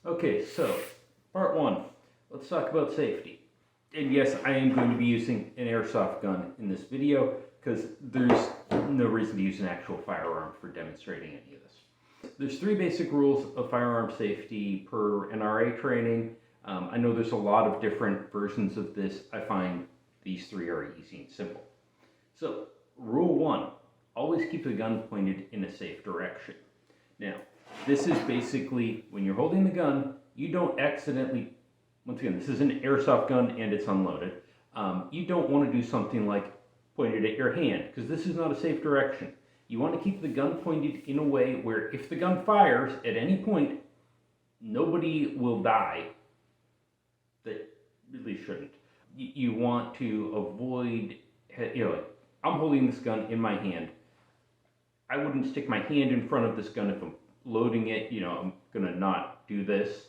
Okay, so part one, let's talk about safety. And yes, I am going to be using an airsoft gun in this video because there's no reason to use an actual firearm for demonstrating any of this. There's three basic rules of firearm safety per NRA training. I know there's a lot of different versions of this. I find these three are easy and simple. So, rule one, always keep the gun pointed in a safe direction. Now, this is basically when you're holding the gun, you don't accidentally, once again, this is an airsoft gun and it's unloaded. You don't want to do something like pointed at your hand because this is not a safe direction. You want to keep the gun pointed in a way where if the gun fires at any point, nobody will die that really shouldn't. You want to avoid, like, I'm holding this gun in my hand. I wouldn't stick my hand in front of this gun if I'm loading it. I'm gonna not do this.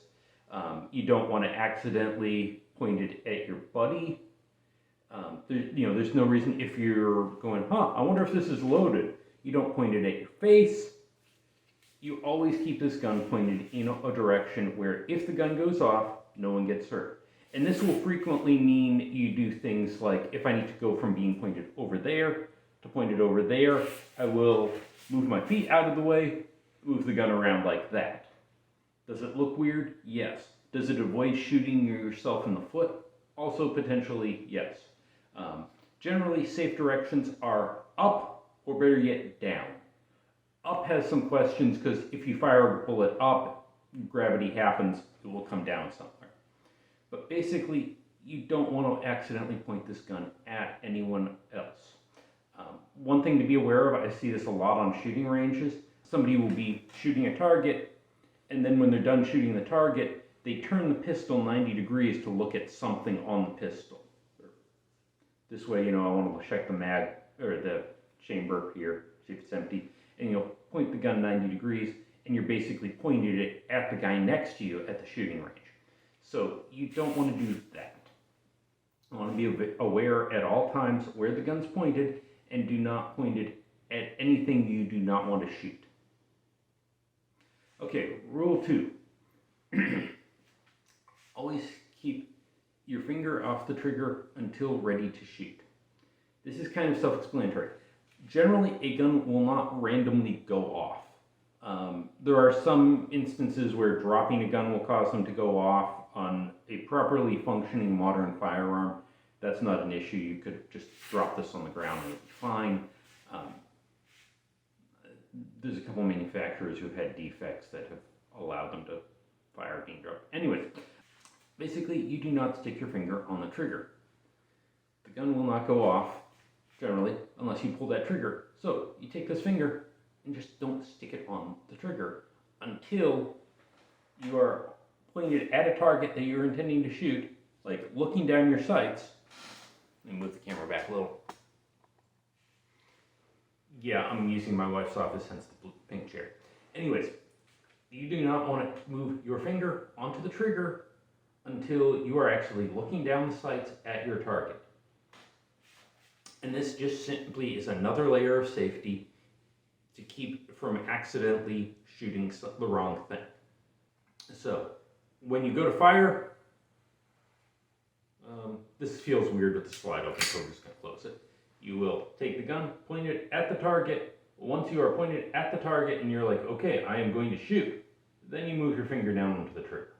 You don't want to accidentally point it at your buddy. There's no reason if you're going, I wonder if this is loaded. You don't point it at your face. You always keep this gun pointed in a direction where if the gun goes off, no one gets hurt. And this will frequently mean you do things like, if I need to go from being pointed over there to pointed over there, I will move my feet out of the way, move the gun around like that. Does it look weird? Yes. Does it avoid shooting yourself in the foot? Also potentially, yes. Generally, safe directions are up, or better yet, down. Up has some questions because if you fire a bullet up, gravity happens, it will come down somewhere. But basically, you don't want to accidentally point this gun at anyone else. One thing to be aware of, I see this a lot on shooting ranges. Somebody will be shooting a target, and then when they're done shooting the target, they turn the pistol 90 degrees to look at something on the pistol. This way, I want to check the mag, or the chamber here, see if it's empty, and you'll point the gun 90 degrees, and you're basically pointing it at the guy next to you at the shooting range. So you don't want to do that. You want to be aware at all times where the gun's pointed, and do not point it at anything you do not want to shoot. Okay, rule two. Always keep your finger off the trigger until ready to shoot. This is kind of self-explanatory. Generally, a gun will not randomly go off. There are some instances where dropping a gun will cause them to go off. On a properly functioning modern firearm, that's not an issue. You could just drop this on the ground and it'll be fine. There's a couple manufacturers who've had defects that have allowed them to fire being dropped. Anyways, basically, you do not stick your finger on the trigger. The gun will not go off, generally, unless you pull that trigger. So you take this finger and just don't stick it on the trigger until you are pointed at a target that you're intending to shoot, like looking down your sights. Let me move the camera back a little. Yeah, I'm using my wife's office, hence the pink chair. Anyways, you do not want to move your finger onto the trigger until you are actually looking down the sights at your target. And this just simply is another layer of safety to keep from accidentally shooting the wrong thing. So, when you go to fire, this feels weird with the slide open, so we're just going to close it. You will take the gun, point it at the target. Once you are pointed at the target and you're like, okay, I am going to shoot, then you move your finger down onto the trigger.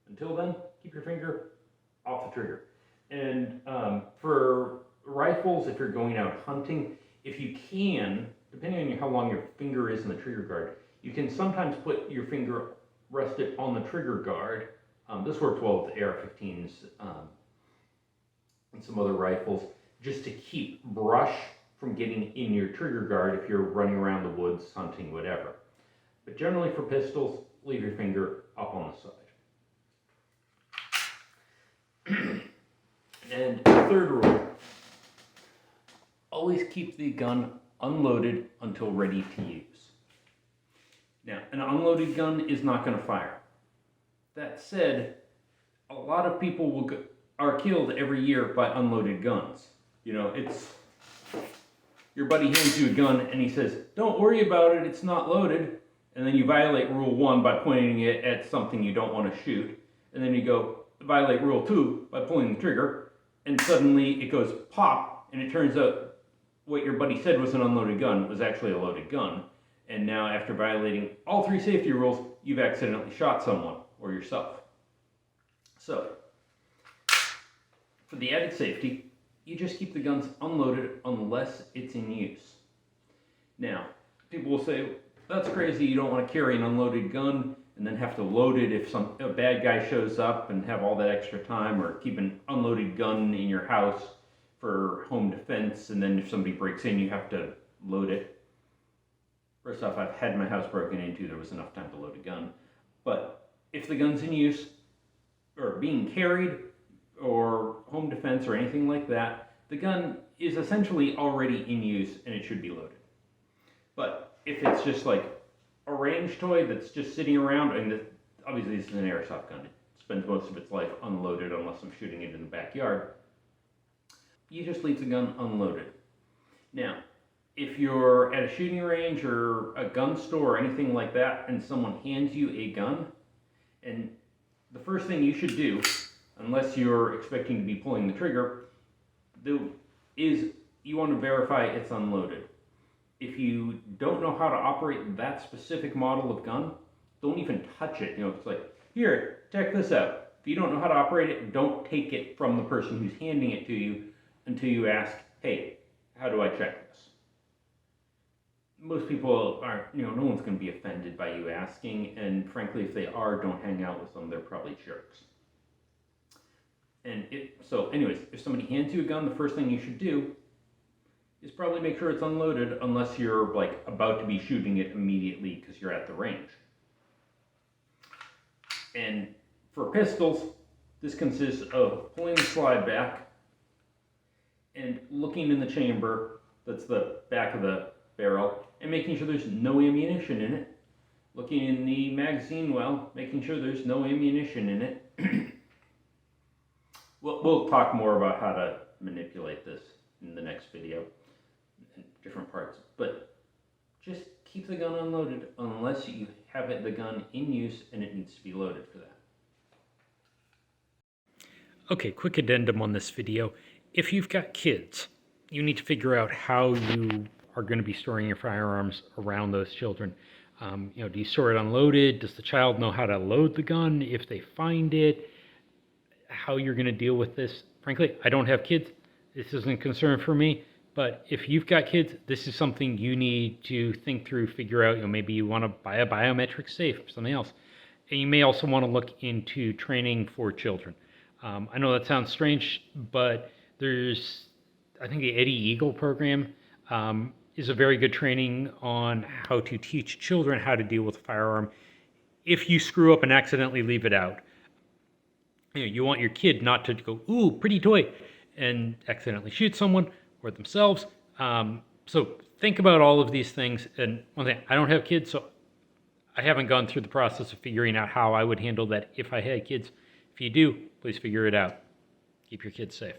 Until then, keep your finger off the trigger. And for rifles, if you're going out hunting, if you can, depending on how long your finger is in the trigger guard, you can sometimes put your finger rested on the trigger guard. This works well with the AR-15s and some other rifles, just to keep brush from getting in your trigger guard if you're running around the woods, hunting, whatever. But generally for pistols, leave your finger up on the side. And the third rule, always keep the gun unloaded until ready to use. Now, an unloaded gun is not going to fire. That said, a lot of people are killed every year by unloaded guns. It's your buddy hands you a gun and he says, "Don't worry about it, it's not loaded." and then you violate rule 1 by pointing it at something you don't want to shoot, and then you go violate rule 2 by pulling the trigger, and suddenly it goes pop, and it turns out what your buddy said was an unloaded gun was actually a loaded gun. And now, after violating all 3 safety rules, you've accidentally shot someone or yourself. So, for the added safety, you just keep the guns unloaded unless it's in use. Now, people will say, that's crazy, you don't want to carry an unloaded gun and then have to load it if a bad guy shows up and have all that extra time, or keep an unloaded gun in your house for home defense, and then if somebody breaks in, you have to load it. First off, I've had my house broken into, there was enough time to load a gun. But if the gun's in use, or being carried, or home defense, or anything like that, the gun is essentially already in use and it should be loaded. But if it's just like a range toy that's just sitting around, and obviously this is an airsoft gun, it spends most of its life unloaded unless I'm shooting it in the backyard, you just leave the gun unloaded. Now, if you're at a shooting range or a gun store or anything like that, and someone hands you a gun, and the first thing you should do, unless you're expecting to be pulling the trigger, is you want to verify it's unloaded. If you don't know how to operate that specific model of gun, don't even touch it. It's like, here, check this out. If you don't know how to operate it, don't take it from the person who's handing it to you until you ask, hey, how do I check this? Most people aren't, no one's going to be offended by you asking, and frankly, if they are, don't hang out with them. They're probably jerks. So anyways, if somebody hands you a gun, the first thing you should do is probably make sure it's unloaded, unless you're like about to be shooting it immediately because you're at the range. And for pistols, this consists of pulling the slide back and looking in the chamber, that's the back of the barrel, and making sure there's no ammunition in it. Looking in the magazine well, making sure there's no ammunition in it. We'll talk more about how to manipulate this in the next video, in different parts. But just keep the gun unloaded unless you have the gun in use and it needs to be loaded for that. Okay, quick addendum on this video. If you've got kids, you need to figure out how you are going to be storing your firearms around those children. Do you store it unloaded? Does the child know how to load the gun if they find it? How you're going to deal with this? Frankly, I don't have kids. This isn't a concern for me. But if you've got kids, this is something you need to think through, figure out. Maybe you want to buy a biometric safe or something else. And you may also want to look into training for children. I know that sounds strange, but there's, I think the Eddie Eagle program is a very good training on how to teach children how to deal with a firearm if you screw up and accidentally leave it out. You want your kid not to go, ooh, pretty toy, and accidentally shoot someone or themselves. So think about all of these things. And one thing, I don't have kids, so I haven't gone through the process of figuring out how I would handle that if I had kids. If you do, please figure it out. Keep your kids safe.